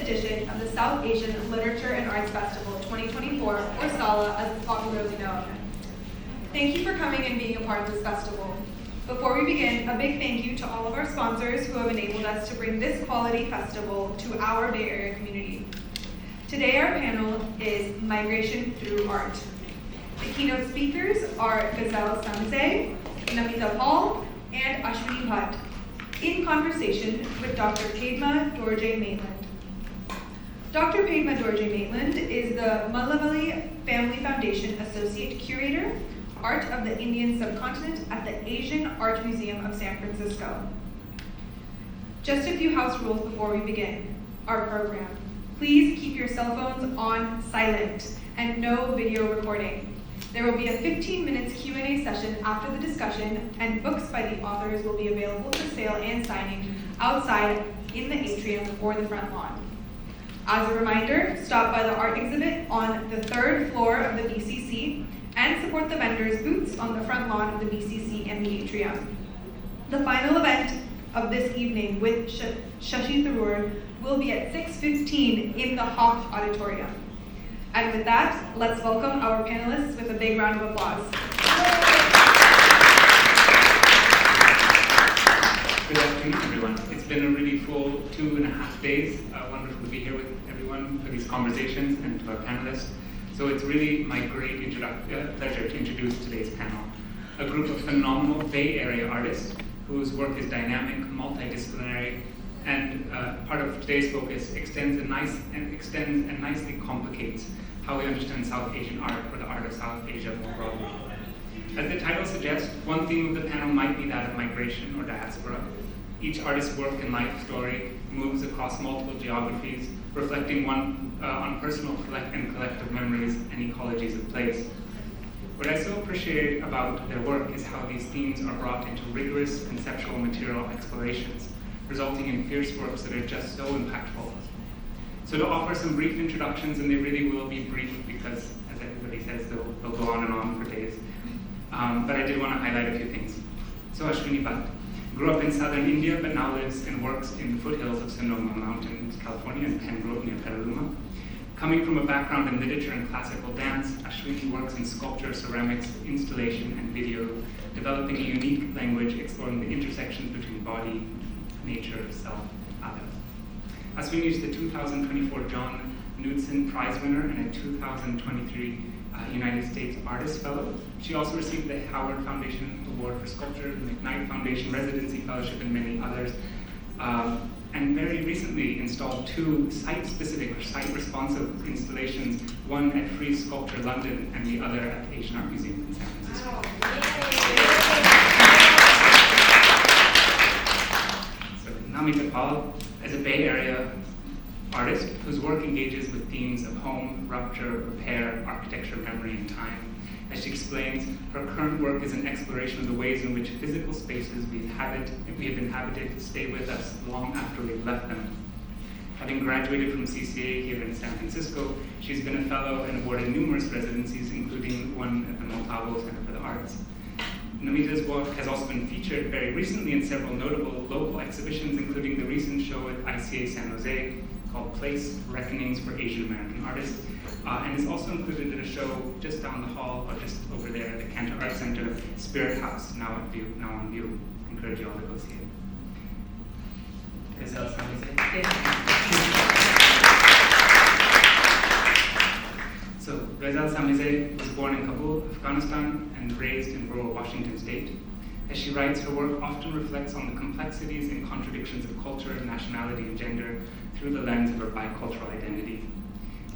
edition of the South Asian Literature and Arts Festival 2024, or SALA as it's popularly known. Thank you for coming and being a part of this festival. Before we begin, a big thank you to all of our sponsors who have enabled us to bring this quality festival to our Bay Area community. Today our panel is Migration Through Art. The keynote speakers are Ghazal Samizeh, Namita Paul, and Ashwini Bhat, in conversation with Dr. Padma Dorje Maitland. Dr. Padma Dorje Maitland is the Mallavali Family Foundation Associate Curator, Art of the Indian Subcontinent at the Asian Art Museum of San Francisco. Just a few house rules before we begin our program. Please keep your cell phones on silent and no video recording. There will be a 15 minutes Q&A session after the discussion, and books by the authors will be available for sale and signing outside in the atrium or the front lawn. As a reminder, stop by the art exhibit on the 3rd floor of the BCC and support the vendors' booths on the front lawn of the BCC and the atrium. The final event of this evening with Shashi Tharoor will be at 6:15 in the Hawk Auditorium. And with that, let's welcome our panelists with a big round of applause. Good afternoon, everyone. It's been a really full 2.5 days. Wonderful to be here with everyone for these conversations and to our panelists. So it's really my great pleasure to introduce today's panel. A group of phenomenal Bay Area artists whose work is dynamic, multidisciplinary, and part of today's focus extends and nicely complicates how we understand South Asian art, or the art of South Asia more broadly. As the title suggests, one theme of the panel might be that of migration or diaspora. Each artist's work and life story moves across multiple geographies, reflecting on personal and collective memories and ecologies of place. What I so appreciate about their work is how these themes are brought into rigorous conceptual material explorations, resulting in fierce works that are just so impactful. So to offer some brief introductions, and they really will be brief because, as everybody says, they'll go on and on for days. But I did want to highlight a few things. So Ashwini Bhat grew up in southern India, but now lives and works in the foothills of Sonoma Mountains, California, and Pembroke near Petaluma. Coming from a background in literature and classical dance, Ashwini works in sculpture, ceramics, installation, and video, developing a unique language exploring the intersections between body, nature, self, and others. Ashwini is the 2024 John Knudsen Prize winner and a 2023 United States Artist Fellow. She also received the Howard Foundation Award for Sculpture, the McKnight Foundation Residency Fellowship, and many others. And very recently installed 2 site-specific or site-responsive installations, one at Free Sculpture London and the other at the Asian Art Museum in San Francisco. So Namita Paul is a Bay Area artist whose work engages with themes of home, rupture, repair, architecture, memory, and time. As she explains, her current work is an exploration of the ways in which physical spaces we have inhabited stay with us long after we've left them. Having graduated from CCA here in San Francisco, she's been a fellow and awarded numerous residencies, including one at the Montalvo Center for the Arts. Namita's work has also been featured very recently in several notable local exhibitions, including the recent show at ICA San Jose called Place, Reckonings for Asian American Artists, and is also included in a show just down the hall, or just over there at the Cantor Art Center, Spirit House, now on view. I encourage you all to go see it. Ghazal Samizeh. So Ghazal Samizeh was born in Kabul, Afghanistan, and raised in rural Washington state. As she writes, her work often reflects on the complexities and contradictions of culture, nationality, and gender through the lens of her bicultural identity.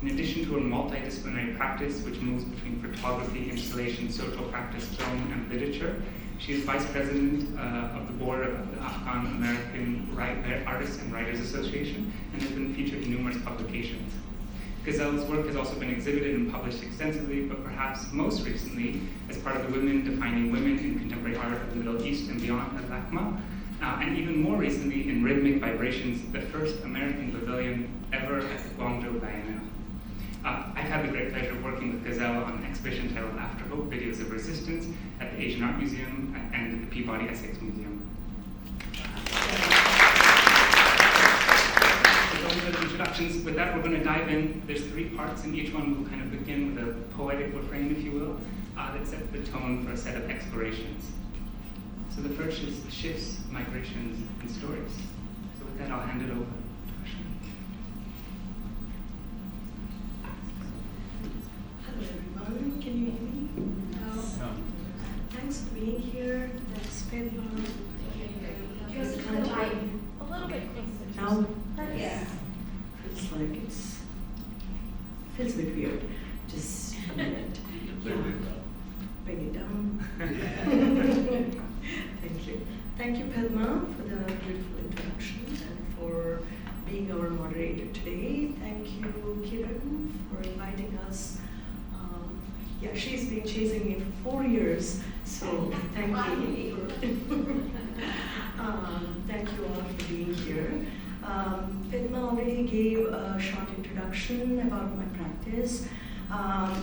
In addition to her multidisciplinary practice, which moves between photography, installation, social practice, film, and literature, she is vice president of the board of the Afghan American Artists and Writers Association and has been featured in numerous publications. Ghazal's work has also been exhibited and published extensively, but perhaps most recently as part of the Women Defining Women in Contemporary Art of the Middle East and Beyond at LACMA, and even more recently in Rhythmic Vibrations, the first American pavilion ever at the Guangzhou Biennial. I've had the great pleasure of working with Ghazal on an exhibition titled After Hope, Videos of Resistance at the Asian Art Museum and at the Peabody Essex Museum. introductions. With that, we're going to dive in. There's 3 parts, and each one will kind of begin with a poetic refrain, if you will, that sets the tone for a set of explorations. So the first is shifts, migrations, and stories. So with that, I'll hand it over to Ashwini. Hello everyone, can you hear me? No. Thanks for being here. Thanks, Padma. Just kind of a little bit closer. Now? Yeah. Feels like feels a bit weird. Just a minute. Yeah. Bring it down. Thank you. Thank you, Padma, for the beautiful introduction and for being our moderator today. Thank you, Kiran, for inviting us. Yeah, she's been chasing me for 4 years, so thank you. Thank you all for being here. Padma already gave a short introduction about my practice.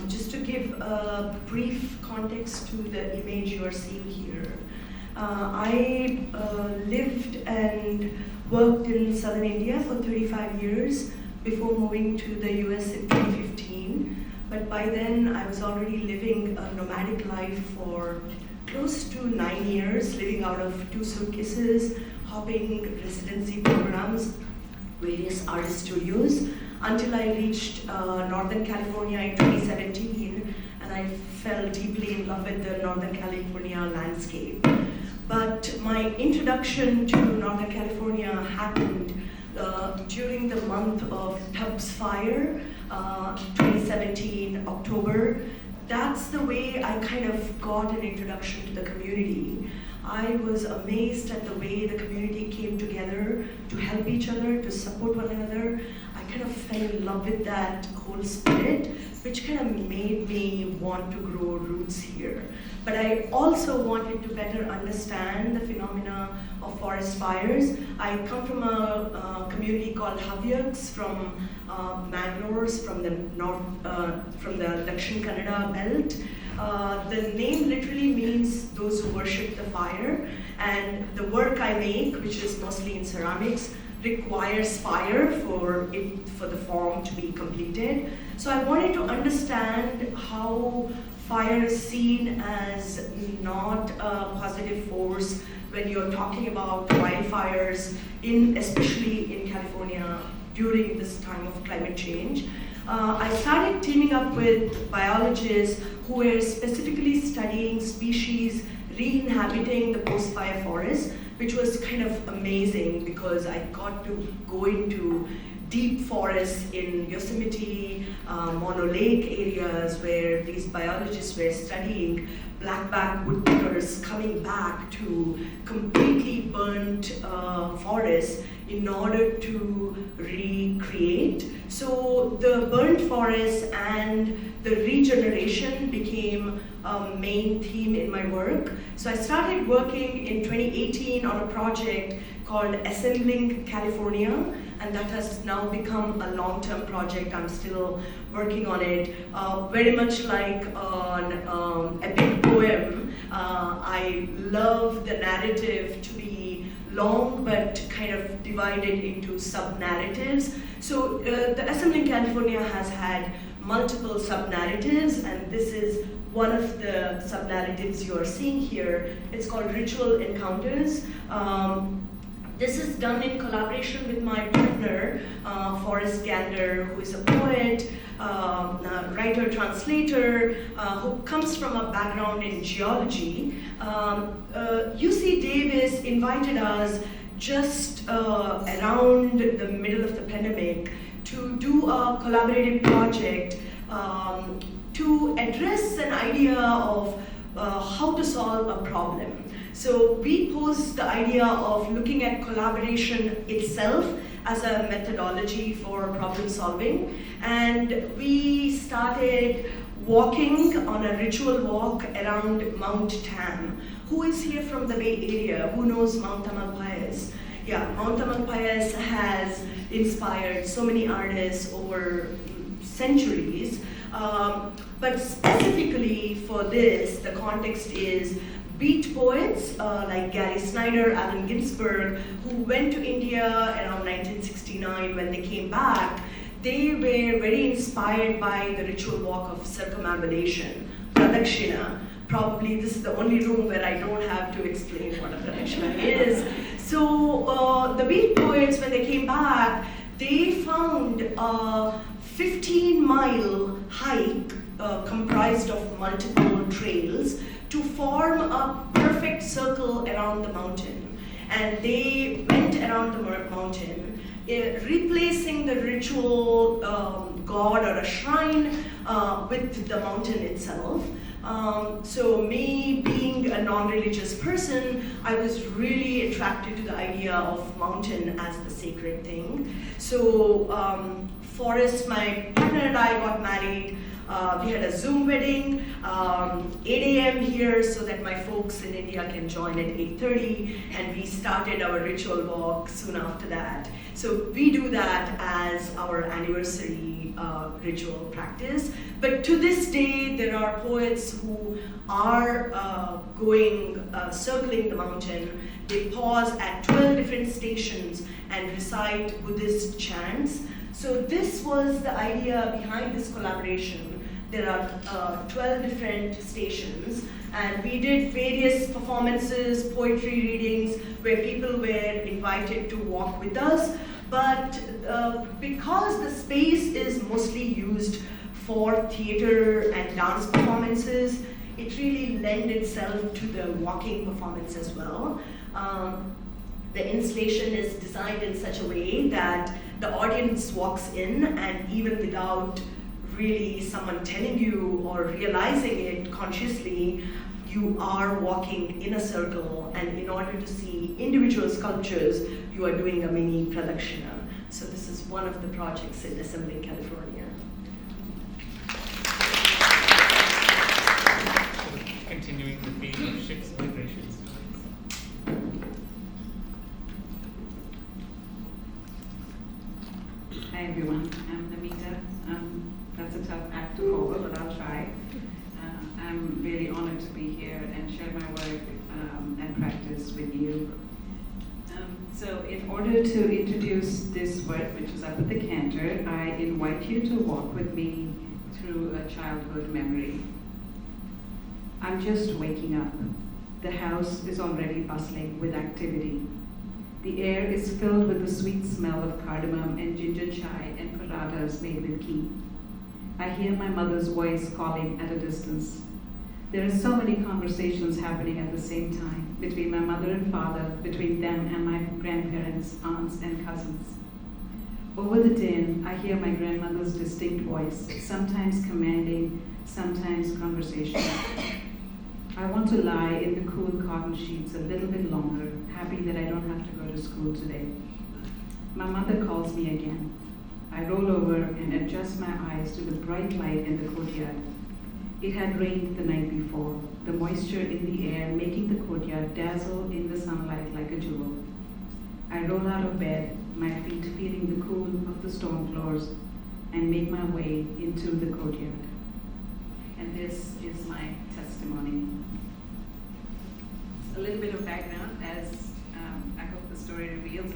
Just to give a brief context to the image you are seeing here. I lived and worked in southern India for 35 years before moving to the US in 2015. But by then, I was already living a nomadic life for close to 9 years, living out of 2 suitcases, hopping residency programs, various artist studios, until I reached Northern California in 2017, and I fell deeply in love with the Northern California landscape. But my introduction to Northern California happened during the month of Tubbs Fire, 2017, October. That's the way I kind of got an introduction to the community. I was amazed at the way the community came together to help each other, to support one another. I kind of fell in love with that whole spirit, which kind of made me want to grow roots here. But I also wanted to better understand the phenomena of forest fires. I come from a community called Havyaks from Mangalore, from the north, from the Dakshin Kannada belt. The name literally means those who worship the fire, and the work I make, which is mostly in ceramics, requires fire for the form to be completed. So I wanted to understand how fire is seen as not a positive force when you're talking about wildfires, especially in California during this time of climate change. I started teaming up with biologists who were specifically studying species re-inhabiting the post-fire forest, which was kind of amazing because I got to go into deep forests in Yosemite, Mono Lake areas where these biologists were studying blackback woodpeckers coming back to completely burnt forests in order to recreate. So the burnt forest and the regeneration became a main theme in my work. So I started working in 2018 on a project called Assembling California, and that has now become a long-term project. I'm still working on it. Very much like an epic poem, I love the narrative to be long but kind of divided into sub-narratives. So the Assembling California has had multiple sub-narratives, and this is one of the sub-narratives you are seeing here. It's called Ritual Encounters. This is done in collaboration with my partner, Forrest Gander, who is a poet, writer, translator, who comes from a background in geology. UC Davis invited us just around the middle of the pandemic to do a collaborative project to address an idea of how to solve a problem. So we posed the idea of looking at collaboration itself as a methodology for problem solving, and we started walking on a ritual walk around Mount Tam. Who is here from the Bay Area? Who knows Mount Tamalpais? Yeah, Mount Tamalpais has inspired so many artists over centuries, but specifically for this, the context is beat poets like Gary Snyder, Allen Ginsberg, who went to India around 1969 when they came back, they were very inspired by the ritual walk of circumambulation, pradakshina. Probably this is the only room where I don't have to explain what a pradakshina is. So the Beat poets, when they came back, they found a 15-mile hike comprised of multiple trails to form a perfect circle around the mountain. And they went around the mountain, replacing the ritual god or a shrine with the mountain itself. So me being a non-religious person, I was really attracted to the idea of mountain as the sacred thing. So Forrest, my partner, and I got married. We had a Zoom wedding, 8 a.m. here so that my folks in India can join at 8:30, and we started our ritual walk soon after that. So we do that as our anniversary ritual practice. But to this day, there are poets who are circling the mountain. They pause at 12 different stations and recite Buddhist chants. So this was the idea behind this collaboration. There are 12 different stations, and we did various performances, poetry readings, where people were invited to walk with us. But because the space is mostly used for theater and dance performances, it really lends itself to the walking performance as well. The installation is designed in such a way that the audience walks in, and even without really someone telling you or realizing it consciously, you are walking in a circle, and in order to see individual sculptures, you are doing a mini pradakshina. So this is one of the projects in Assembly, California. Continuing the theme of shifts, vibrations. Hi everyone, I'm Namita. That's a tough act to follow, but I'll try. I'm really honored to be here and share my work and practice with you. So in order to introduce this work, which is up at the canter, I invite you to walk with me through a childhood memory. I'm just waking up. The house is already bustling with activity. The air is filled with the sweet smell of cardamom and ginger chai and parathas made with ghee. I hear my mother's voice calling at a distance. There are so many conversations happening at the same time between my mother and father, between them and my grandparents, aunts, and cousins. Over the din, I hear my grandmother's distinct voice, sometimes commanding, sometimes conversational. I want to lie in the cool cotton sheets a little bit longer, happy that I don't have to go to school today. My mother calls me again. I roll over and adjust my eyes to the bright light in the courtyard. It had rained the night before, the moisture in the air making the courtyard dazzle in the sunlight like a jewel. I roll out of bed, my feet feeling the cool of the stone floors, and make my way into the courtyard. And this is my testimony. A little bit of background, as I hope the story reveals.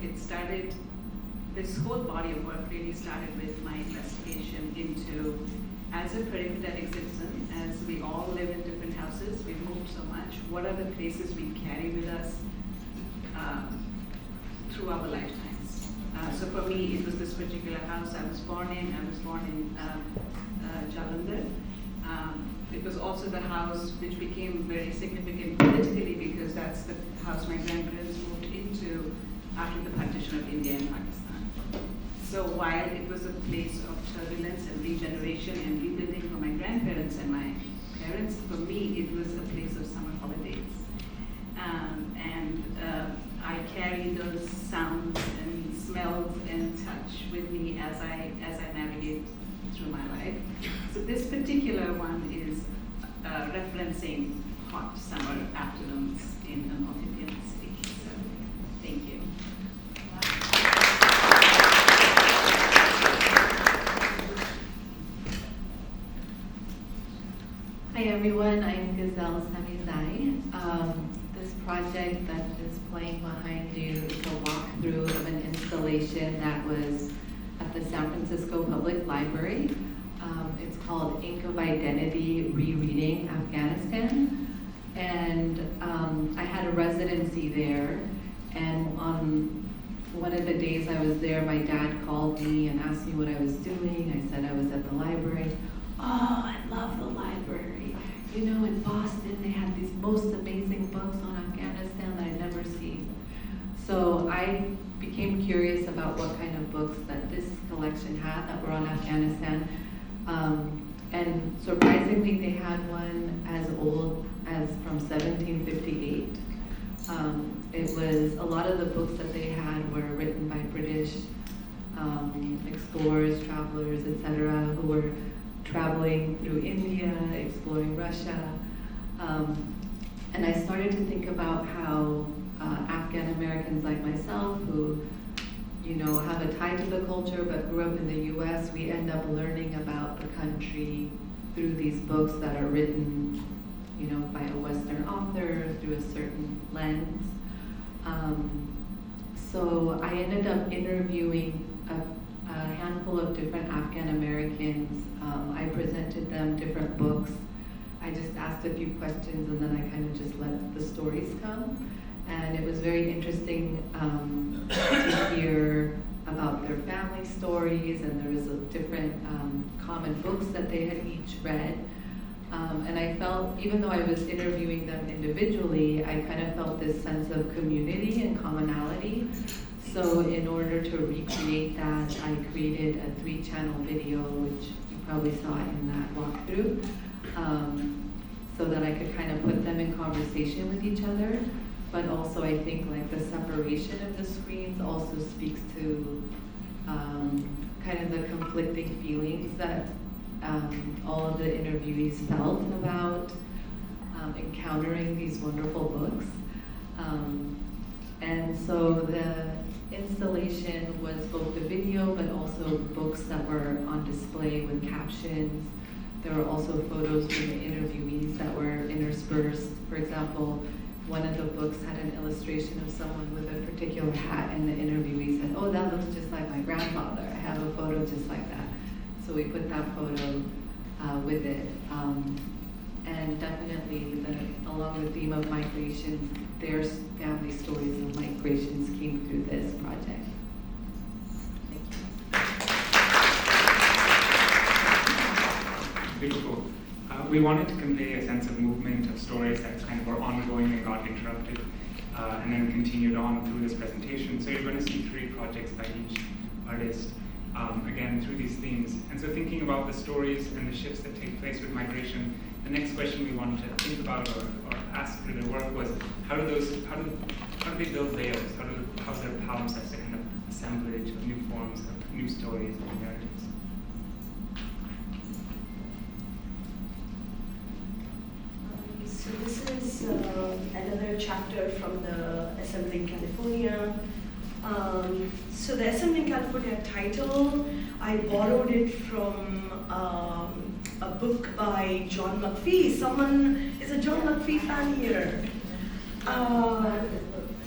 This whole body of work really started with my investigation into, as a peripatetic citizen, as we all live in different houses, we move so much, what are the places we carry with us through our lifetimes? So for me, it was this particular house I was born in. I was born in Jalandhar. It was also the house which became very significant politically because that's the house my grandparents moved into after the partition of India and Pakistan. So while it was a place of turbulence and regeneration and rebuilding for my grandparents and my parents, for me it was a place of summer holidays. I carry those sounds and smells and touch with me as I navigate through my life. So this particular one is referencing hot summer afternoons in a North Indian city. So thank you. Hi everyone, I'm Gazelle Samizai. This project that is playing behind you is a walkthrough of an installation that was a at the San Francisco Public Library. It's called Ink of Identity, Rereading Afghanistan. And I had a residency there, and on one of the days I was there, my dad called me and asked me what I was doing. I said I was at the library. Oh, I love the library. You know, in Boston, they had these most amazing books on Afghanistan that I'd never seen. So I became curious about what kind of books that this collection had that were on Afghanistan. And surprisingly, they had one as old as from 1758. It was, a lot of the books that they had were written by British explorers, travelers, etc., who were traveling through India, exploring Russia. And I started to think about how Afghan Americans like myself, who have a tie to the culture but grew up in the US, we end up learning about the country through these books that are written, by a Western author through a certain lens. So I ended up interviewing a handful of different Afghan Americans. I presented them different books. I just asked a few questions and then I kind of just let the stories come. And it was very interesting to hear about their family stories, and there was different common books that they had each read. And I felt, even though I was interviewing them individually, I kind of felt this sense of community and commonality. So in order to recreate that, I created a 3-channel video, which you probably saw in that walkthrough, so that I could kind of put them in conversation with each other. But also I think like the separation of the screens also speaks to kind of the conflicting feelings that all of the interviewees felt about encountering these wonderful books. And so the installation was both the video but also books that were on display with captions. There were also photos from the interviewees that were interspersed. For example, one of the books had an illustration of someone with a particular hat, and the interviewee said, "Oh, that looks just like my grandfather. I have a photo just like that." So we put that photo with it. And definitely, along the theme of migrations, their family stories of migrations came through this project. Thank you. Beautiful. We wanted to convey a sense of movement, of stories that kind of were ongoing and got interrupted, and then continued on through this presentation. So you're going to see 3 projects by each artist, again, through these themes. And so thinking about the stories and the shifts that take place with migration, the next question we wanted to think about or ask through their work was, how do they build layers? How's their palimpsest, a kind of assemblage of new forms, of new stories and narratives? So this is another chapter from the Assembling California. So the Assembling California title, I borrowed it from a book by John McPhee. Someone is a John McPhee fan here.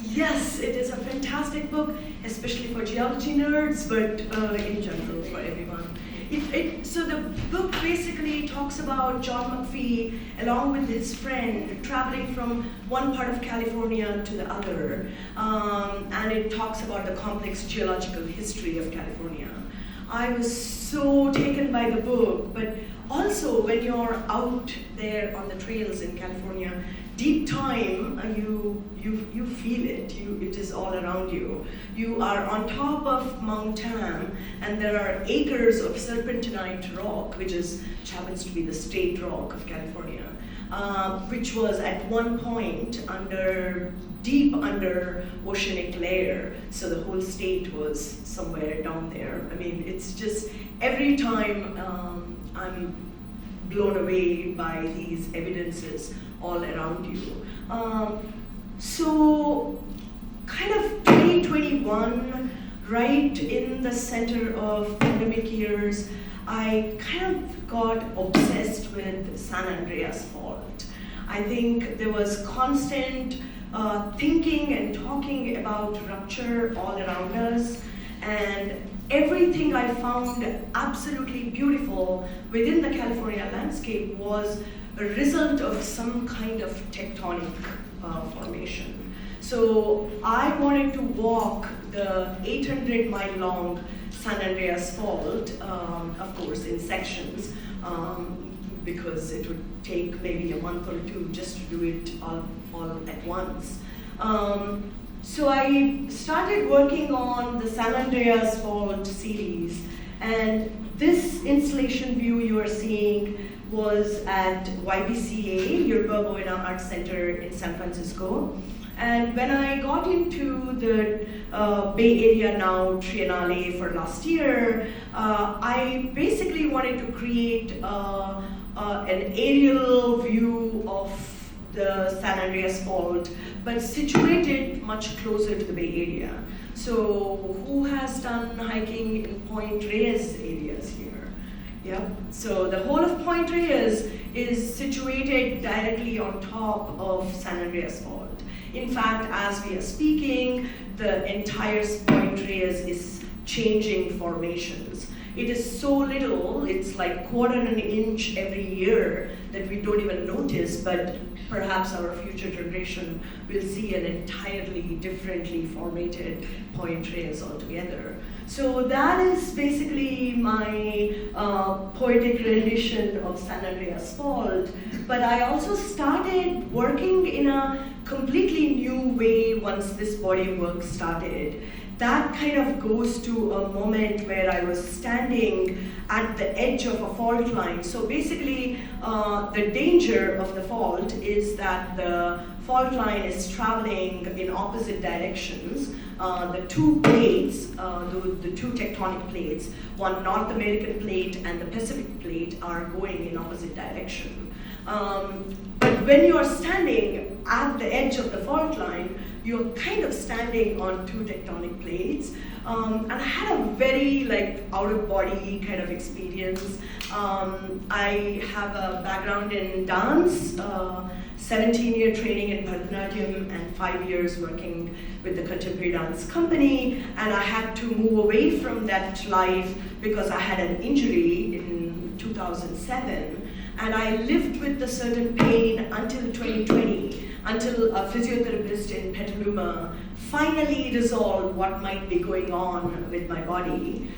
Yes, it is a fantastic book, especially for geology nerds, but in general for everyone. So the book basically talks about John McPhee, along with his friend, traveling from one part of California to the other, and it talks about the complex geological history of California. I was so taken by the book, but also when you're out there on the trails in California, deep time, you feel it. It is all around you. You are on top of Mount Tam, and there are acres of serpentinite rock, which happens to be the state rock of California, which was at one point deep under oceanic layer. So the whole state was somewhere down there. I mean, it's just every time I'm blown away by these evidences all around you. So kind of 2021, right in the center of pandemic years, I kind of got obsessed with San Andreas Fault. I think there was constant thinking and talking about rupture all around us, and everything I found absolutely beautiful within the California landscape was a result of some kind of tectonic formation. So I wanted to walk the 800-mile long San Andreas Fault, of course in sections, because it would take maybe a month or two just to do it all at once. So I started working on the San Andreas Fault series, and this installation view you are seeing was at YBCA, Yerba Buena Arts Center in San Francisco. And when I got into the Bay Area Now Triennale for last year, I basically wanted to create an aerial view of the San Andreas Fault, but situated much closer to the Bay Area. So who has done hiking in Point Reyes areas here? Yeah. So the whole of Point Reyes is situated directly on top of San Andreas Fault. In fact, as we are speaking, the entire Point Reyes is changing formations. It is so little, it's like quarter an inch every year that we don't even notice, but perhaps our future generation will see an entirely differently formatted Point Reyes altogether. So that is basically my poetic rendition of San Andreas Fault, but I also started working in a completely new way once this body work started. That kind of goes to a moment where I was standing at the edge of a fault line. So basically, the danger of the fault is that the fault line is traveling in opposite directions. The two plates, the two tectonic plates, one North American plate and the Pacific plate, are going in opposite direction. But when you are standing at the edge of the fault line, you're kind of standing on two tectonic plates. And I had a very out-of-body kind of experience. I have a background in dance, 17-year training in Bharatanatyam and 5 years working with the contemporary dance company. And I had to move away from that life because I had an injury in 2007. And I lived with a certain pain until 2020, until a physiotherapist in Petaluma finally resolved what might be going on with my body,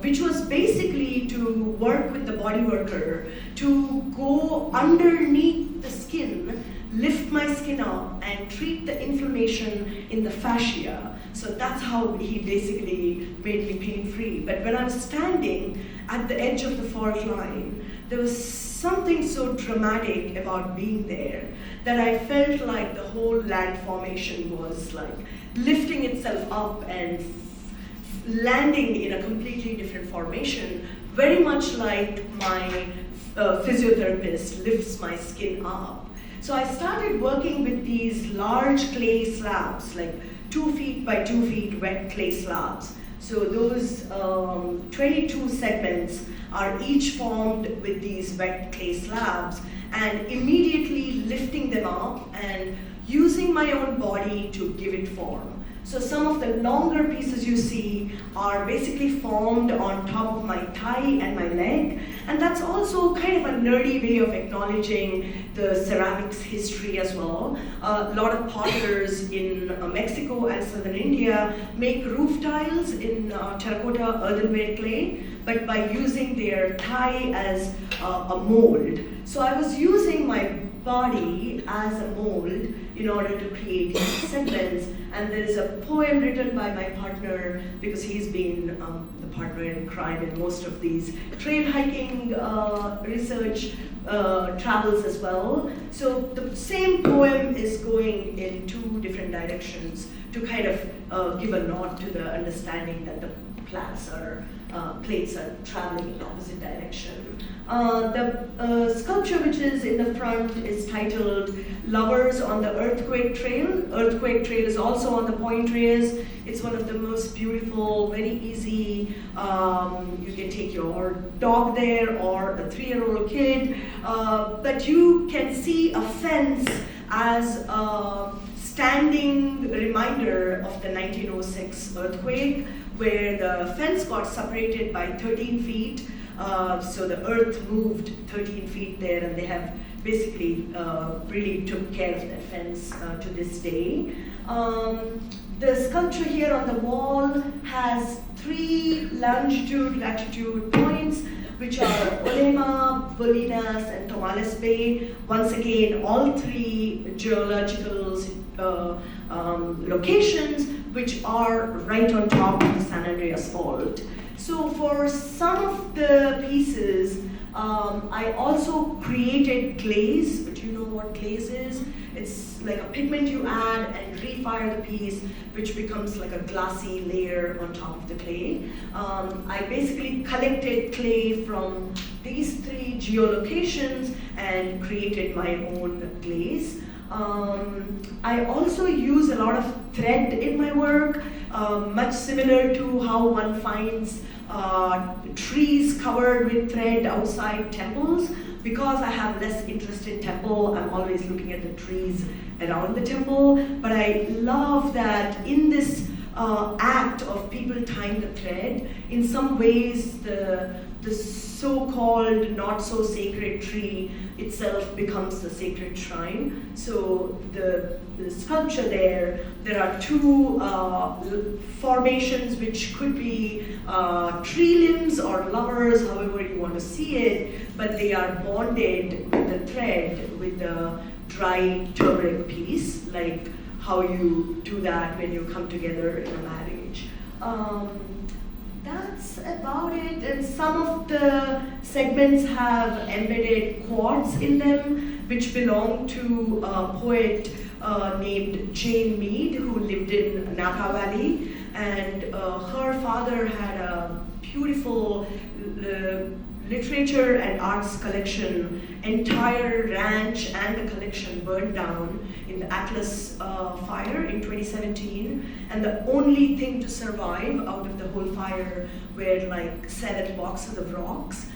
which was basically to work with the body worker to go underneath the skin, lift my skin up, and treat the inflammation in the fascia. So that's how he basically made me pain-free. But when I was standing at the edge of the fault line, there was something so dramatic about being there that I felt like the whole land formation was like lifting itself up and landing in a completely different formation, very much like my physiotherapist lifts my skin up. So I started working with these large clay slabs, like 2 feet by 2 feet wet clay slabs. So those 22 segments are each formed with these wet clay slabs, and immediately lifting them up and using my own body to give it form. So some of the longer pieces you see are basically formed on top of my thigh and my leg, and that's also kind of a nerdy way of acknowledging the ceramics history as well. A lot of potters in Mexico and southern India make roof tiles in terracotta earthenware clay, but by using their thigh as a mold. So I was using my body as a mold in order to create these segments. And there is a poem written by my partner, because he's been the partner in crime in most of these trail hiking research travels as well. So the same poem is going in two different directions to kind of give a nod to the understanding that the plates are traveling in opposite direction. The sculpture which is in the front is titled Lovers on the Earthquake Trail. Earthquake Trail is also on the Point Reyes. It's one of the most beautiful, very easy. You can take your dog there or a 3-year-old kid, but you can see a fence as a standing reminder of the 1906 earthquake, where the fence got separated by 13 feet. So the earth moved 13 feet there, and they have basically really took care of that fence to this day. The sculpture here on the wall has 3 longitude, latitude points, which are Olema, Bolinas, and Tomales Bay. Once again, all 3 geological locations which are right on top of the San Andreas Fault. So for some of the pieces, I also created glaze. But you know what glaze is? It's like a pigment you add and refire the piece, which becomes like a glassy layer on top of the clay. I basically collected clay from these 3 geolocations and created my own glaze. I also use a lot of thread in my work, much similar to how one finds trees covered with thread outside temples. Because I have less interest in temple, I'm always looking at the trees around the temple. But I love that in this act of people tying the thread, in some ways the so-called not so sacred tree itself becomes the sacred shrine. So the sculpture there are 2 formations which could be tree limbs or lovers, however you want to see it, but they are bonded with the thread with the dry turmeric piece, like how you do that when you come together in a marriage. That's about it, and some of the segments have embedded quotes in them, which belong to a poet named Jane Mead, who lived in Napa Valley, and her father had a beautiful literature and arts collection. Entire ranch and the collection burned down in the Atlas fire in 2017, and the only thing to survive out of the whole fire were like 7 boxes of rocks.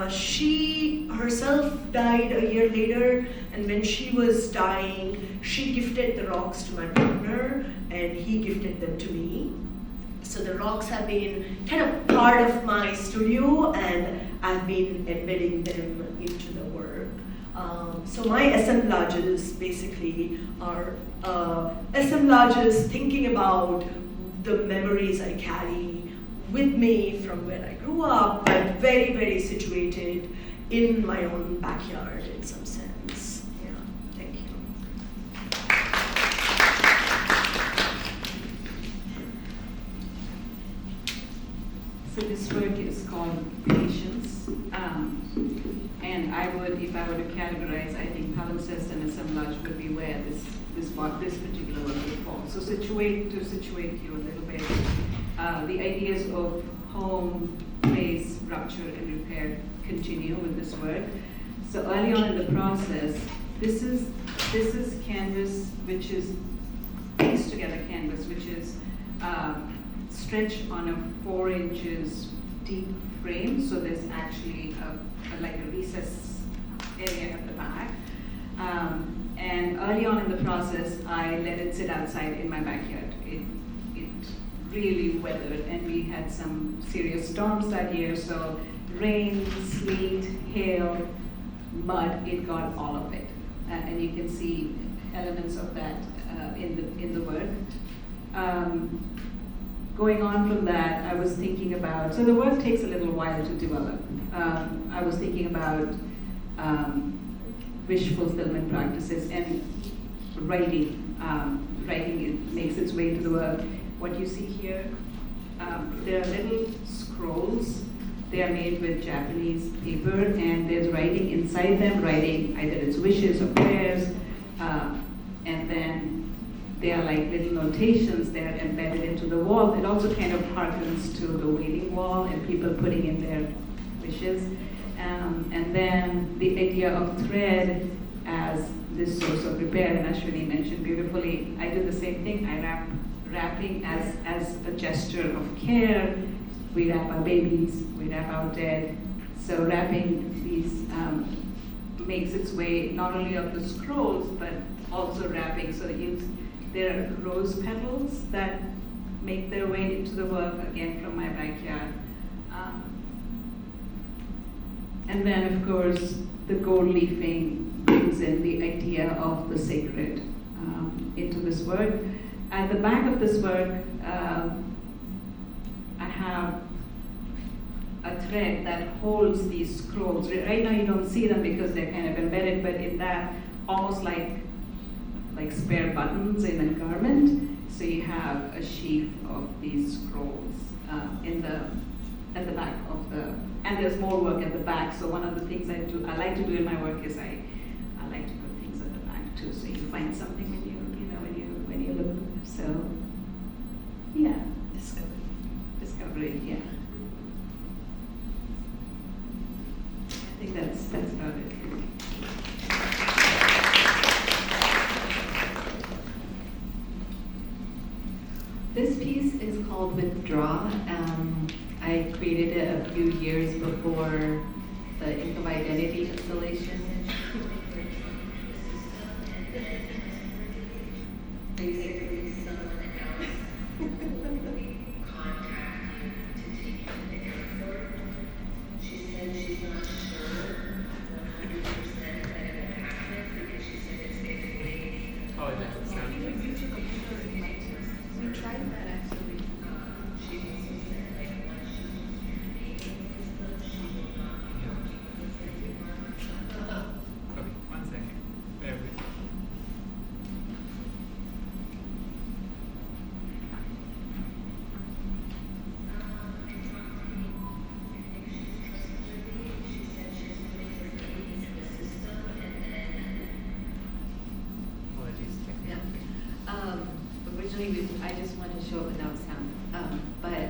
She herself died a year later, and when she was dying, she gifted the rocks to my partner, and he gifted them to me. So the rocks have been kind of part of my studio, and I've been embedding them into the work. So my assemblages basically are assemblages thinking about the memories I carry with me from where I grew up, but very, very situated in my own backyard in some sense. Yeah, thank you. So this work is called Patience, and I would, if I were to categorize, I think palimpsest and assemblage would be where this particular work would fall. So to situate you a little bit, the ideas of home, place, rupture, and repair continue with this work. So early on in the process, this is canvas, which is pieced together canvas, which is stretched on a 4 inches deep frame. So there's actually like a recess area at the back. And early on in the process, I let it sit outside in my backyard. It really weathered, and we had some serious storms that year. So rain, sleet, hail, mud, it got all of it. And you can see elements of that in the work. Going on from that, I was thinking about, so the work takes a little while to develop. I was thinking about wish fulfillment practices and writing. Writing, it makes its way to the work. What you see here, there are little scrolls. They are made with Japanese paper, and there's writing inside them, writing either it's wishes or prayers, and then they are like little notations. They are embedded into the wall. It also kind of harkens to the wailing wall and people putting in their wishes. And then the idea of thread as this source of repair, and Ashwini mentioned beautifully, I do the same thing. I wrapping as a gesture of care. We wrap our babies, we wrap our dead. So wrapping these makes its way not only up the scrolls, but also wrapping so that there are rose petals that make their way into the work again from my backyard. And then, of course, the gold leafing brings in the idea of the sacred into this work. At the back of this work, I have a thread that holds these scrolls. Right now you don't see them because they're kind of embedded, but in that, almost like spare buttons in a garment. So you have a sheaf of these scrolls at the back of the, and there's more work at the back. So one of the things I like to do in my work is I like to put things at the back too, so you find something when you look. So yeah, discovery, yeah. I think that's about it. This piece is called Withdraw. I created it a few years before the Ink of Identity installation. Basically, someone else contacted you to take you to the airport. She said she's not sure 100% that it will happen because she said it's basically. Oh, that's the sound. We tried that actually. Okay, one second. Bear with me. Apologies. Yeah. Originally, I just wanted to show it without sound. But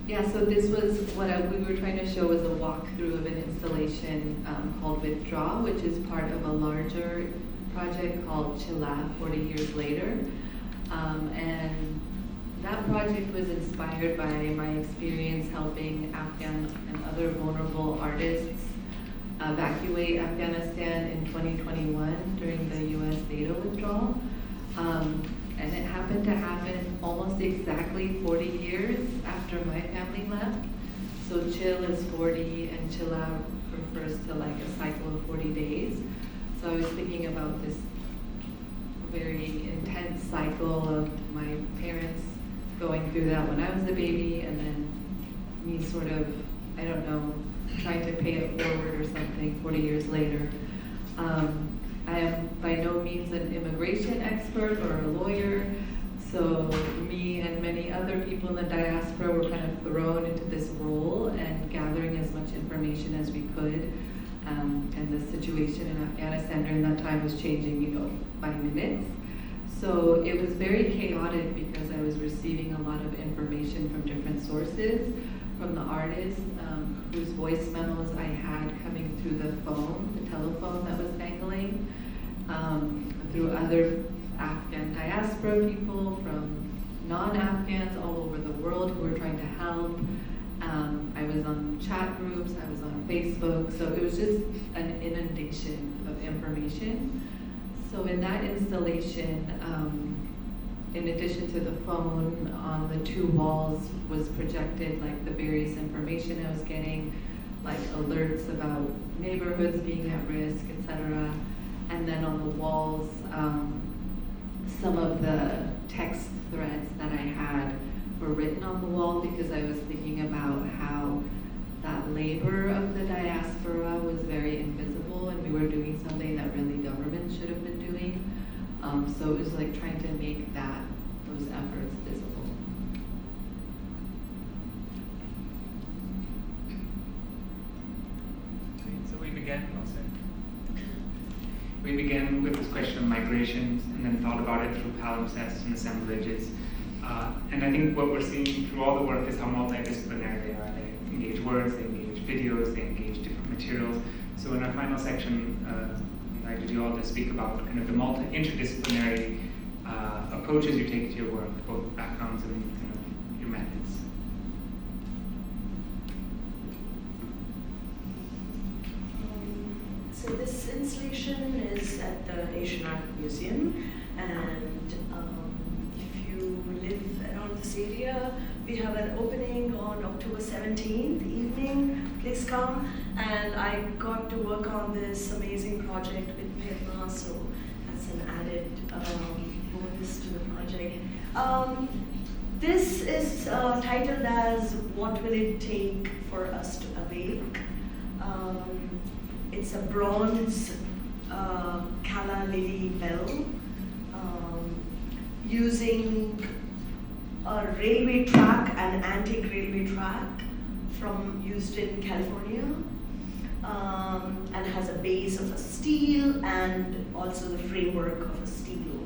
yeah, so this was what we were trying to show was a walkthrough of an installation called Withdraw, which is part of a larger project called Chila, 40 Years Later. And that project was inspired by my experience helping Afghan and other vulnerable artists evacuate Afghanistan in 2021 during the US data withdrawal. And it happened to happen almost exactly 40 years after my family left. So Chill is 40 and Chila refers to like a cycle of 40 days. So I was thinking about this very intense cycle of my parents going through that when I was a baby, and then me sort of, I don't know, trying to pay it forward or something 40 years later. I am by no means an immigration expert or a lawyer, so me and many other people in the diaspora were kind of thrown into this role and gathering as much information as we could. And the situation in Afghanistan during that time was changing, by minutes. So it was very chaotic because I was receiving a lot of information from different sources, from the artists whose voice memos I had coming through the phone, the telephone that was dangling, through other Afghan diaspora people, from non-Afghans all over the world who were trying to help. I was on chat groups, I was on Facebook, so it was just an inundation of information. So in that installation, in addition to the phone, on the two walls was projected like the various information I was getting, like alerts about neighborhoods being at risk, etc. And then on the walls, some of the text threads that I had were written on the wall because I was thinking about how that labor of the diaspora was very invisible, and we were doing something that really government should have been doing. So it was like trying to make those efforts visible. So we began with this question of migrations, and then thought about it through palimpsests and assemblages. And I think what we're seeing through all the work is how multidisciplinary they are. They engage words, they engage videos, they engage different materials. So in our final section, I invited you all to speak about kind of the interdisciplinary approaches you take to your work, both backgrounds and kind of your methods. So this installation is at the Asian Art Museum, and if you who live around this area. We have an opening on October 17th evening. Please come. And I got to work on this amazing project with Padma, so that's an added bonus to the project. This is titled as What Will It Take for Us to Awake? It's a bronze calla lily bell using a railway track, an antique railway track used in California, and has a base of a steel and also the framework of a steel.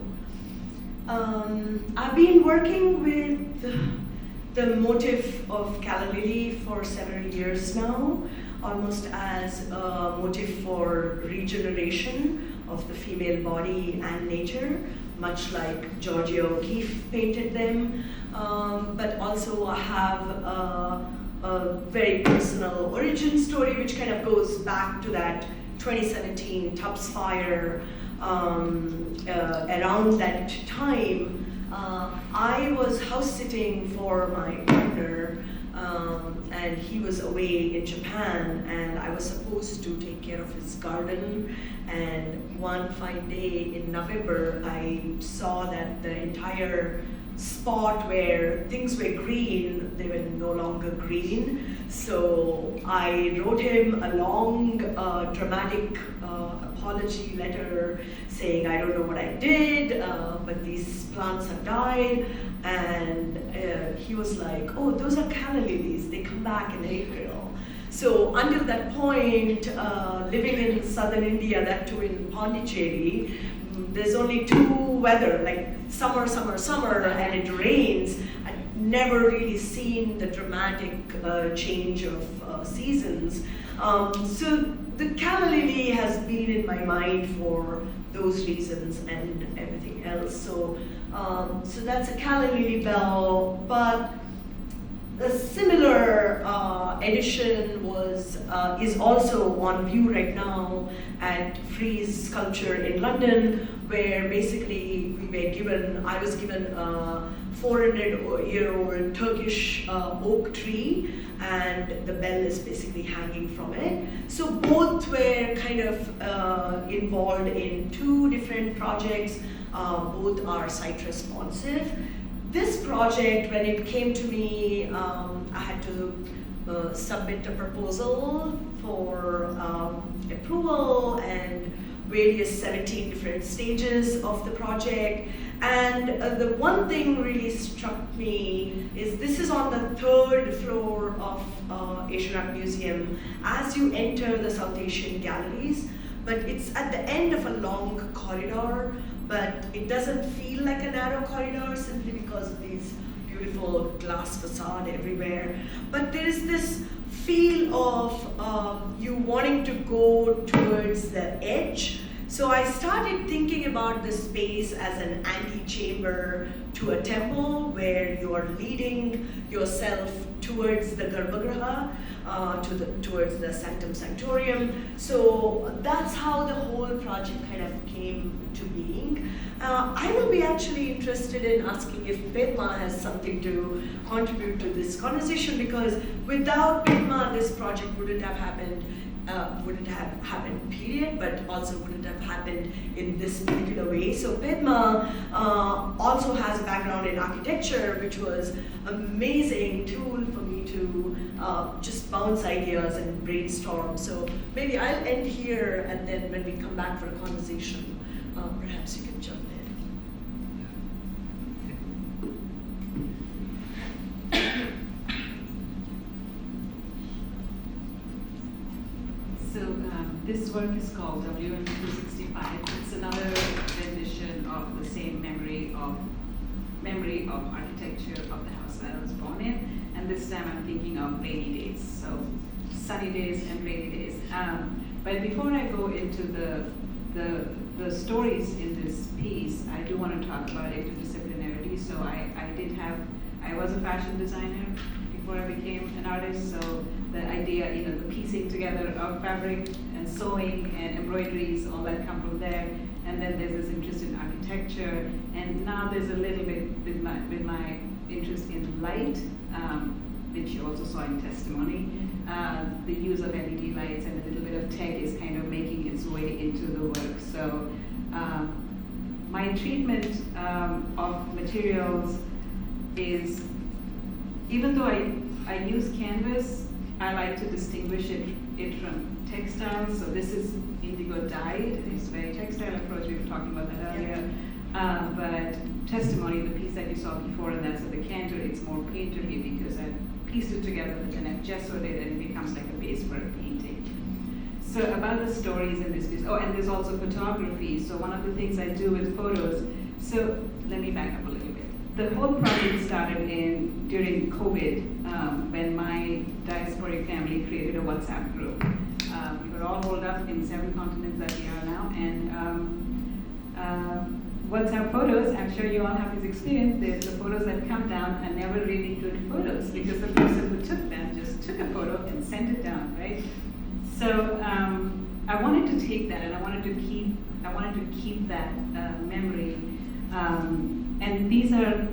I've been working with the motif of calla lily for several years now, almost as a motif for regeneration of the female body and nature, much like Georgia O'Keeffe painted them. But also I have a very personal origin story which kind of goes back to that 2017 Tubbs fire. Around that time, I was house sitting for my partner, and he was away in Japan, and I was supposed to take care of his garden. And one fine day in November, I saw that the entire spot where things were green, they were no longer green. So I wrote him a long, dramatic apology letter saying, I don't know what I did, but these plants have died. And he was like, oh, those are calla lilies, they come back in April. So until that point, living in southern India, that too in Pondicherry, there's only two weather, like summer, summer, summer, and it rains. I've never really seen the dramatic change of seasons. So the calla lily has been in my mind for those reasons and everything else. So that's a calla lily bell, but a similar edition is also on view right now at Frieze Sculpture in London, where basically I was given a 400-year-old Turkish oak tree, and the bell is basically hanging from it. So both were kind of involved in two different projects. Both are site responsive. This project, when it came to me, I had to submit a proposal for approval and various 17 different stages of the project. And the one thing really struck me is this is on the 3rd floor of Asian Art Museum as you enter the South Asian galleries, but it's at the end of a long corridor, but it doesn't feel like a narrow corridor simply because of these beautiful glass facade everywhere. But there is this feel of you wanting to go towards the edge. So I started thinking about this space as an antechamber to a temple where you are leading yourself towards the Garbhagriha, towards the Sanctum Sanctorium. So that's how the whole project kind of came to being. I will be actually interested in asking if Padma has something to contribute to this conversation, because without Padma, this project wouldn't have happened, period, but also wouldn't have happened in this particular way. So Padma also has a background in architecture, which was amazing tool for me to just bounce ideas and brainstorm. So maybe I'll end here, and then when we come back for a conversation, perhaps you can jump in. So this work is called WM265. It's another rendition of the same memory of architecture of the house that I was born in. And this time I'm thinking of rainy days. So sunny days and rainy days. But before I go into the stories in this piece, I do want to talk about interdisciplinarity. So I was a fashion designer before I became an artist. So the idea, the piecing together of fabric and sewing and embroideries, all that come from there. And then there's this interest in architecture, and now there's a little bit with my interest in light, which you also saw in testimony. The use of LED lights and a little bit of tech is kind of making its way into the work. So my treatment of materials is, even though I use canvas, I like to distinguish it from textiles. So this is indigo dyed. It's a very textile approach. We were talking about that earlier. But testimony, the piece that you saw before, and that's at the canter, it's more painterly because I pieced it together and then I've gessoed it, and it becomes like a base for a painting. So about the stories in this piece. Oh, and there's also photography. So one of the things I do with photos. So let me back up a little bit. The whole project started during COVID, when my diasporic family created a WhatsApp group. We were all holed up in 7 continents that we are now, and WhatsApp photos, I'm sure you all have this experience, the photos that come down are never really good photos because the person who took them just took a photo and sent it down, right? So I wanted to take that and I wanted to keep that memory. And these are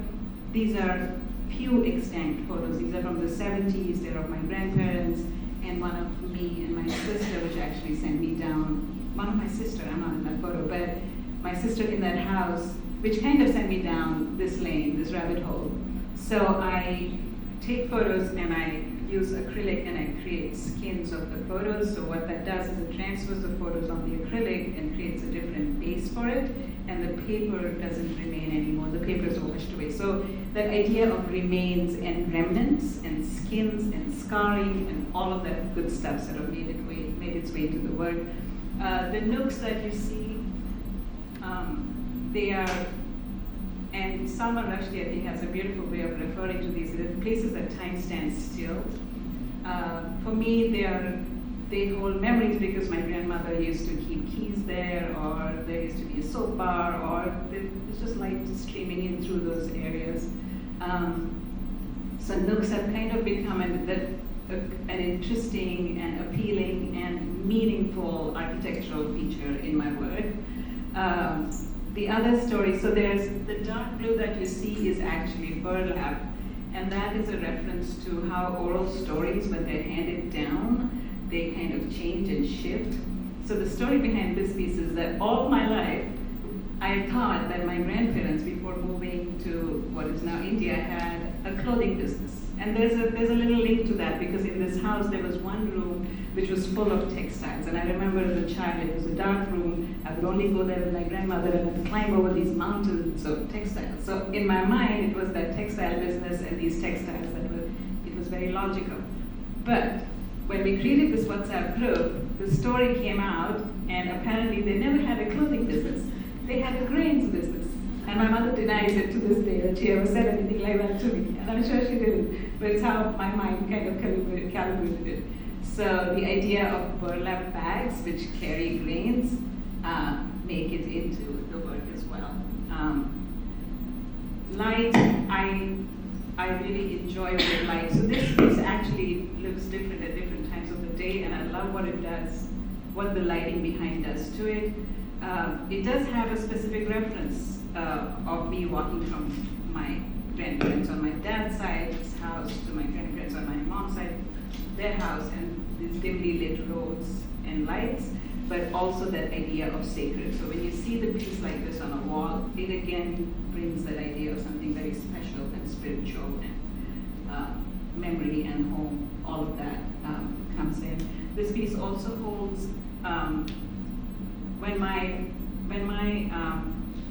few extant photos. These are from the 70s. They're of my grandparents and one of me and my sister, which actually sent me down. One of my sister, I'm not in that photo, but my sister in that house, which kind of sent me down this lane, this rabbit hole. So I take photos and I use acrylic and I create skins of the photos. So what that does is it transfers the photos on the acrylic and creates a different base for it, and the paper doesn't remain anymore. The paper is washed away. So that idea of remains and remnants and skins and scarring and all of that good stuff sort of made its way to the work. The nooks that you see, they are, and Salman Rushdie, I think, has a beautiful way of referring to these. They're places that time stands still. For me, they hold memories because my grandmother used to keep keys there, or there used to be a soap bar, or there's just light streaming in through those areas. So nooks have kind of become an interesting and appealing and meaningful architectural feature in my work. The other story, so there's the dark blue that you see is actually burlap, and that is a reference to how oral stories, when they're handed down, they kind of change and shift. So the story behind this piece is that all my life, I thought that my grandparents, before moving to what is now India, had a clothing business. And there's a little link to that, because in this house there was one room which was full of textiles. And I remember as a child, it was a dark room. I would only go there with my grandmother and I'd climb over these mountains of textiles. So in my mind, it was that textile business and these textiles it was very logical. But when we created this WhatsApp group, the story came out, and apparently they never had a clothing business. They had a grains business. And my mother denies it to this day, that she ever said anything like that to me. And I'm sure she didn't, but it's how my mind kind of calibrated it. So the idea of burlap bags, which carry grains, make it into the work as well. Light, I really enjoy with light. So this piece actually looks different at different times of the day, and I love what it does, what the lighting behind does to it. It does have a specific reference of me walking from my grandparents on my dad's side's house to my grandparents on my mom's side, their house, and these dimly lit roads and lights, but also that idea of sacred. So when you see the piece like this on a wall, it again brings that idea of something very special and spiritual and memory and home. All of that comes in. This piece also holds, when my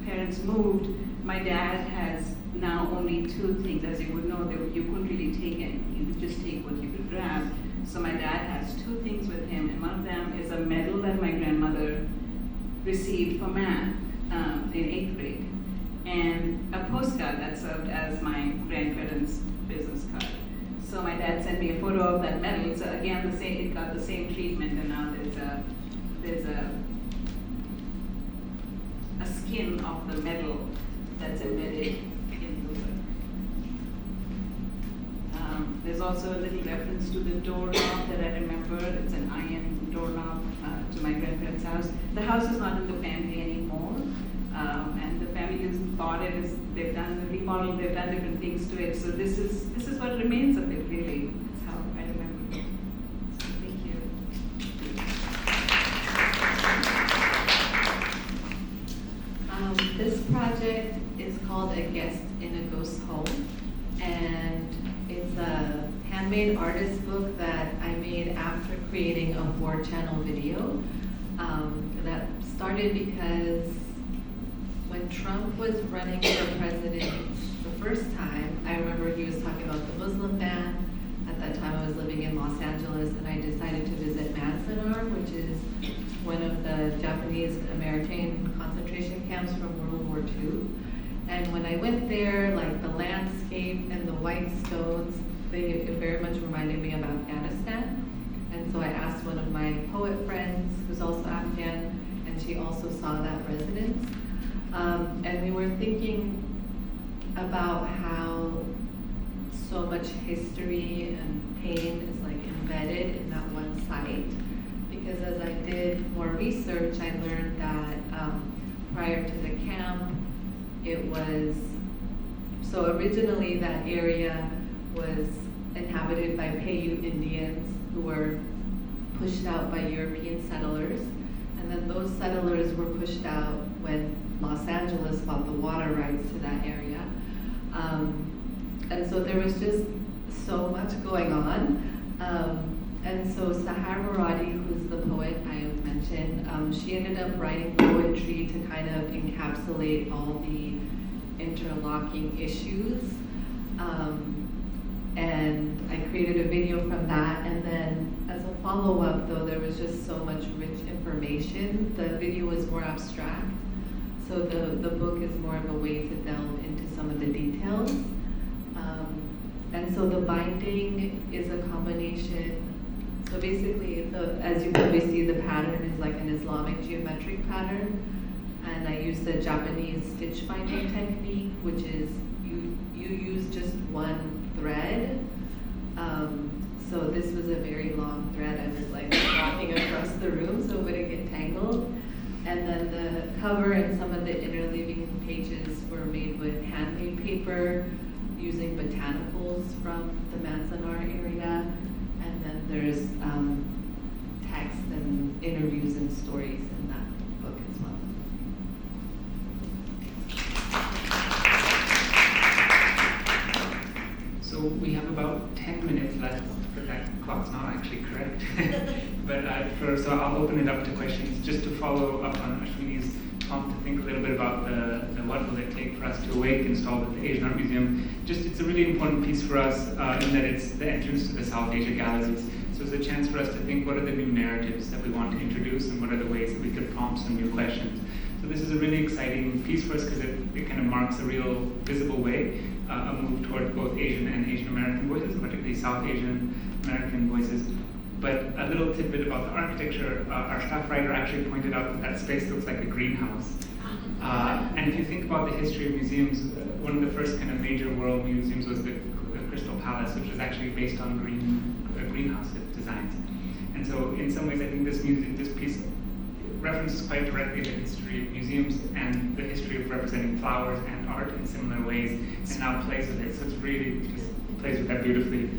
parents moved, my dad has now only 2 things. As you would know, you couldn't really take anything. You could just take what you could grab. So my dad has 2 things with him, and one of them is a medal that my grandmother received for math in 8th grade, and a postcard that served as my grandparents' business card. So my dad sent me a photo of that medal. So again, it got the same treatment, and now there's a skin of the medal that's embedded in the work. There's also a little reference to the doorknob that I remember. It's an iron doorknob to my grandparents' house. The house is not in the family anymore, and the family has bought it. They've done the remodel. They've done different things to it. So this is what remains of it. Really, that's how I remember it. So thank you. This project is called A Guest in a Ghost Home, and it's a handmade artist book that I made after creating a 4-channel video. That started because when Trump was running for president the first time, I remember he was talking about the Muslim ban. At that time I was living in Los Angeles, and I decided to visit Manzanar, which is one of the Japanese American concentration camps from World War II. And when I went there, like the landscape and the white stones, it very much reminded me of Afghanistan. And so I asked one of my poet friends, who's also Afghan, and she also saw that residence. And we were thinking about how so much history and pain is like embedded in that one site. Because as I did more research, I learned that prior to the camp, it was, so originally that area was inhabited by Paiute Indians who were pushed out by European settlers. And then those settlers were pushed out when Los Angeles bought the water rights to that area. And so there was just so much going on. And so Sahar Muradi, who's the poet I mentioned, she ended up writing poetry to kind of encapsulate all the interlocking issues. And I created a video from that, and then as a follow-up though, there was just so much rich information. The video was more abstract, so the book is more of a way to delve into some of the details. And so the binding is a combination. So basically, as you probably see, the pattern is like an Islamic geometric pattern, and I use the Japanese stitch binding technique, which is you use just one thread. So this was a very long thread. I was like walking across the room so it wouldn't get tangled. And then the cover and some of the interleaving pages were made with handmade paper, using botanicals from the Manzanar area. And then there's text and interviews and stories in that book as well. So we have about 10 minutes left, but that clock's not actually correct. But so I'll open it up to questions. Just to follow up on Ashwini's prompt to think a little bit about the what will it take for us to awake installed at the Asian Art Museum. It's a really important piece for us in that it's the entrance to the South Asia galleries. So it's a chance for us to think what are the new narratives that we want to introduce and what are the ways that we could prompt some new questions. So this is a really exciting piece for us because it kind of marks a real visible way, a move toward both Asian and Asian American voices, and particularly South Asian American voices. But a little tidbit about the architecture, our staff writer actually pointed out that space looks like a greenhouse. And if you think about the history of museums, one of the first kind of major world museums was the Crystal Palace, which was actually based on greenhouse designs. And so in some ways I think this piece references quite directly the history of museums and the history of representing flowers and art in similar ways, and now plays with it. So it's really just plays with that beautifully.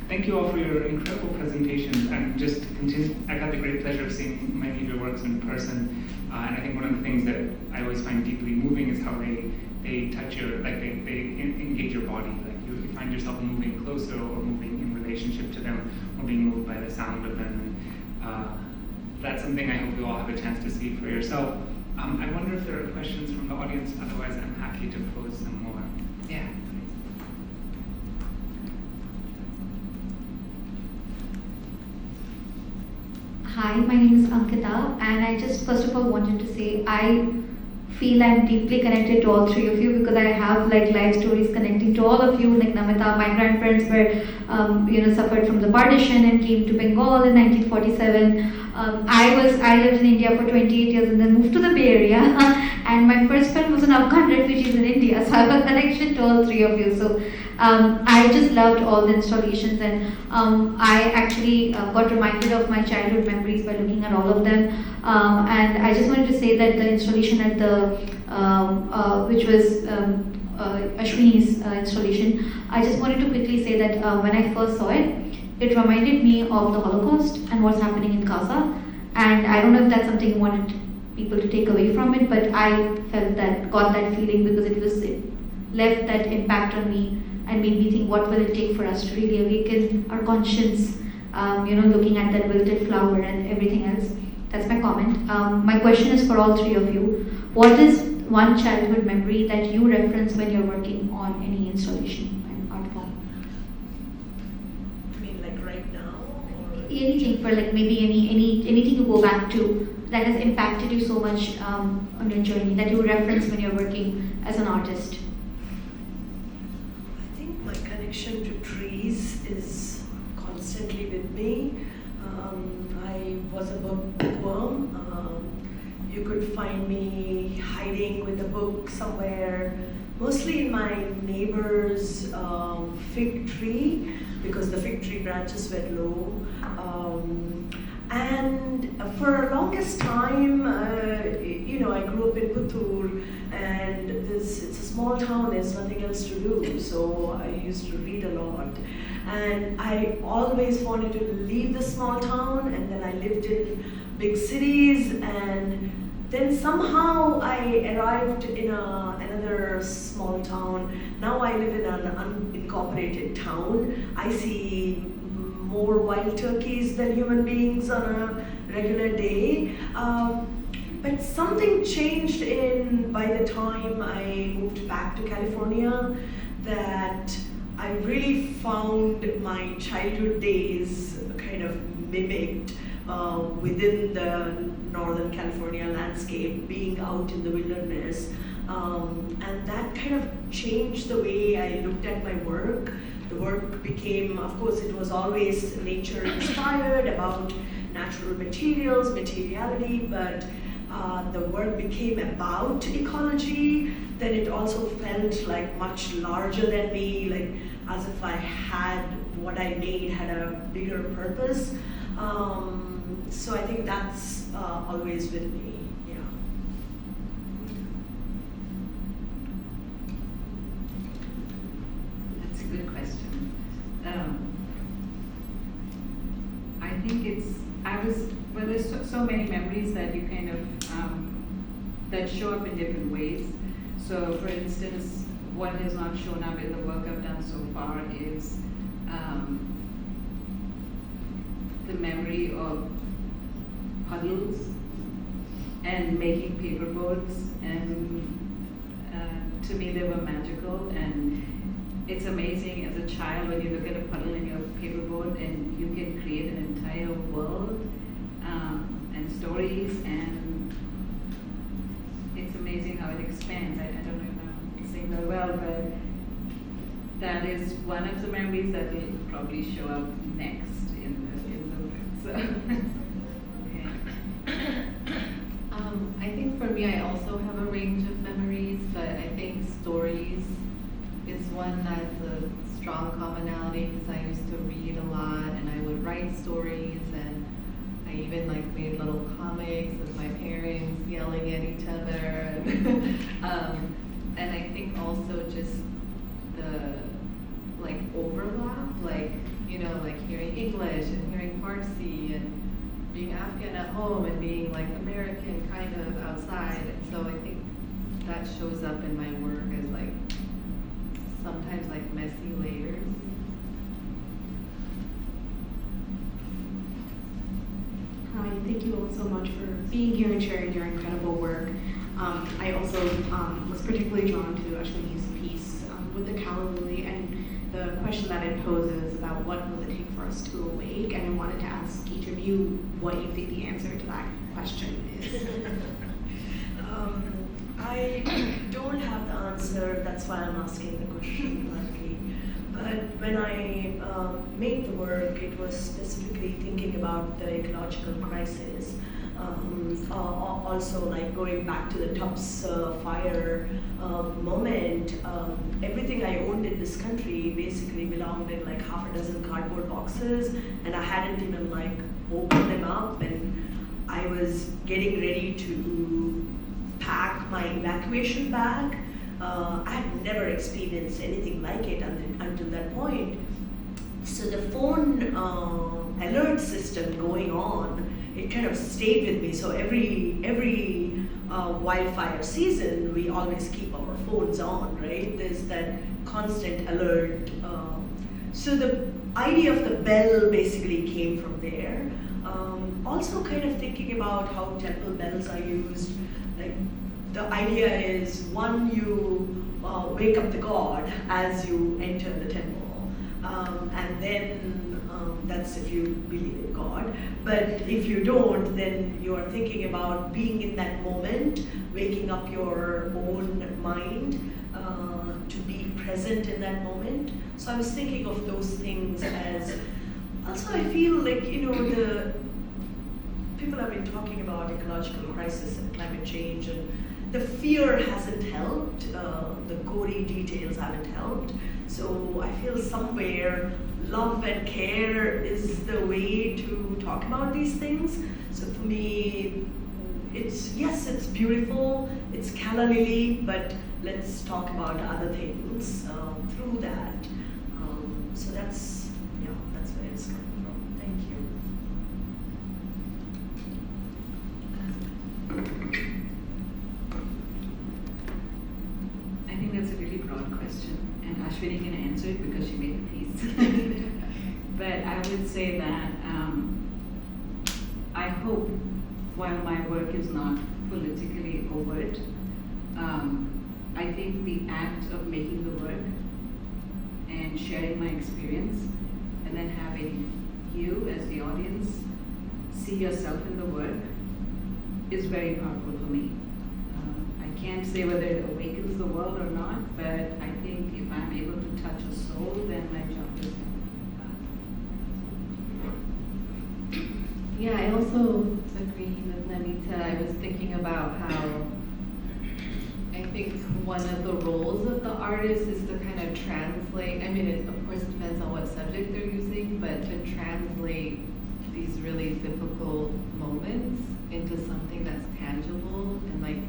Thank you all for your incredible presentations. And just continue, I've had the great pleasure of seeing many of your works in person, and I think one of the things that I always find deeply moving is how they touch your, like they engage your body. Like you find yourself moving closer or moving in relationship to them, or being moved by the sound of them. And that's something I hope you all have a chance to see for yourself. I wonder if there are questions from the audience. Otherwise, I'm happy to pose some more. Yeah. Hi, my name is Ankita, and I just first of all wanted to say I feel I'm deeply connected to all three of you because I have like life stories connecting to all of you. Like Namita, my grandparents were, suffered from the partition and came to Bengal in 1947. I lived in India for 28 years and then moved to the Bay Area. And my first friend was an Afghan refugees in India, so I have a connection to all three of you. So I just loved all the installations, and I actually got reminded of my childhood memories by looking at all of them. And I just wanted to say that the installation at the, which was Ashwini's installation, I just wanted to quickly say that when I first saw it, it reminded me of the Holocaust and what's happening in Gaza. And I don't know if that's something you wanted people to take away from it, but I felt that, got that feeling because it left that impact on me and made me think, what will it take for us to really awaken our conscience, looking at that wilted flower and everything else. That's my comment. My question is for all three of you. What is one childhood memory that you reference when you're working on any installation and art form? I mean, like right now? Or Anything, for like maybe anything you go back to that has impacted you so much on your journey, that you reference when you're working as an artist. I think my connection to trees is constantly with me. I was a bookworm. You could find me hiding with a book somewhere, mostly in my neighbor's fig tree, because the fig tree branches were low. And for longest time, I grew up in Puttur, and it's a small town, there's nothing else to do, so I used to read a lot. And I always wanted to leave the small town, and then I lived in big cities, and then somehow I arrived in another small town. Now I live in an unincorporated town. I see more wild turkeys than human beings on a regular day. But something changed by the time I moved back to California, that I really found my childhood days kind of mimicked within the Northern California landscape, being out in the wilderness. And that kind of changed the way I looked at my work. The work became, of course, it was always nature inspired, about natural materials, materiality, but the work became about ecology. Then it also felt like much larger than me, like as if what I made had a bigger purpose. So I think that's always with me. Yeah. That's a good question. I think there's so many memories that you kind of, that show up in different ways. So for instance, what has not shown up in the work I've done so far is the memory of puddles and making paper boats, and to me they were magical. And it's amazing as a child when you look at a puddle in your paper boat and you can create an entire world and stories, and it's amazing how it expands. I don't know if I'm saying that well, but that is one of the memories that will probably show up next in the work. So I think for me, I also have a range of memories, but I think stories is one that's a strong commonality, because I used to read a lot and I would write stories, and I even made little comics with my parents yelling at each other. And I think also just the overlap, hearing English and hearing Farsi and being Afghan at home and being American kind of outside. And so I think that shows up in my work as sometimes messy layers. Hi, thank you all so much for being here and sharing your incredible work. I also was particularly drawn to Ashwini's piece with the calla lily and the question that it poses about what will it take for us to awake, and I wanted to ask each of you what you think the answer to that question is. I don't have the answer, that's why I'm asking the question bluntly. But when I made the work, it was specifically thinking about the ecological crisis. Also, like going back to the Tubbs fire moment, everything I owned in this country basically belonged in like half a dozen cardboard boxes, and I hadn't even like opened them up, and I was getting ready to pack my evacuation bag. I had never experienced anything like it until that point. So the phone alert system going on, it kind of stayed with me. So every wildfire season, we always keep our phones on, right? There's that constant alert. So the idea of the bell basically came from there. Also kind of thinking about how temple bells are used. Like the idea is, one, you wake up the god as you enter the temple. And then that's if you believe in God. But if you don't, then you are thinking about being in that moment, waking up your own mind to be present in that moment. So I was thinking of those things as, also I feel like, the people have been talking about ecological crisis and climate change, and the fear hasn't helped, the gory details haven't helped. So I feel somewhere love and care is the way to talk about these things. So for me, it's beautiful, it's calla lily, but let's talk about other things through that. So that's where it's coming from. Thank you. I think that's a really broad question, and Ashwini can answer it because she made the piece. But I would say that I hope, while my work is not politically overt, I think the act of making the work and sharing my experience, and then having you as the audience see yourself in the work, is very powerful for me. I can't say whether it awakens the world or not, but I think if I'm able to touch a soul, then my job is done. Yeah, I also agree with Namita. I was thinking about how I think one of the roles of the artist is to kind of translate, it of course depends on what subject they're using, but to translate these really difficult moments into something that's tangible and like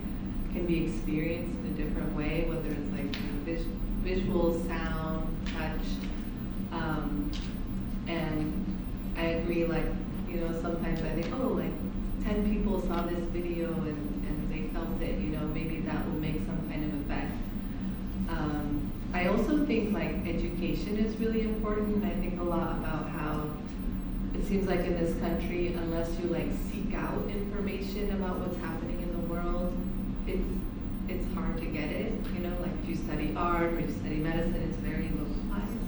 can be experienced in a different way, whether it's like visual, sound, touch. And I agree, like, sometimes I think, 10 people saw this video and they felt it, maybe that will make some kind of effect. I also think like education is really important. I think a lot about how it seems like in this country, unless you like seek out information about what's happening in the world, it's hard to get it, like if you study art or you study medicine, it's very localized.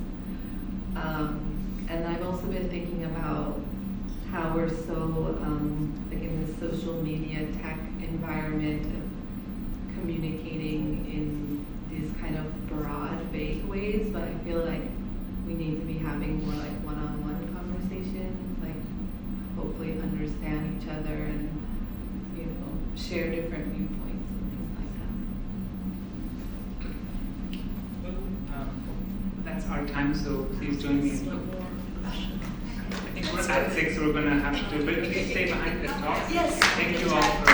And I've also been thinking about how we're so, like in this social media tech environment of communicating in these kind of broad, vague ways, but I feel like we need to be having more like one-on-one conversations, like hopefully understand each other and, share different viewpoints and things like that. Well, that's our time, so please join me in. I think we're at 6, so we're going to have to, but please stay behind the talk. Yes. Thank you all for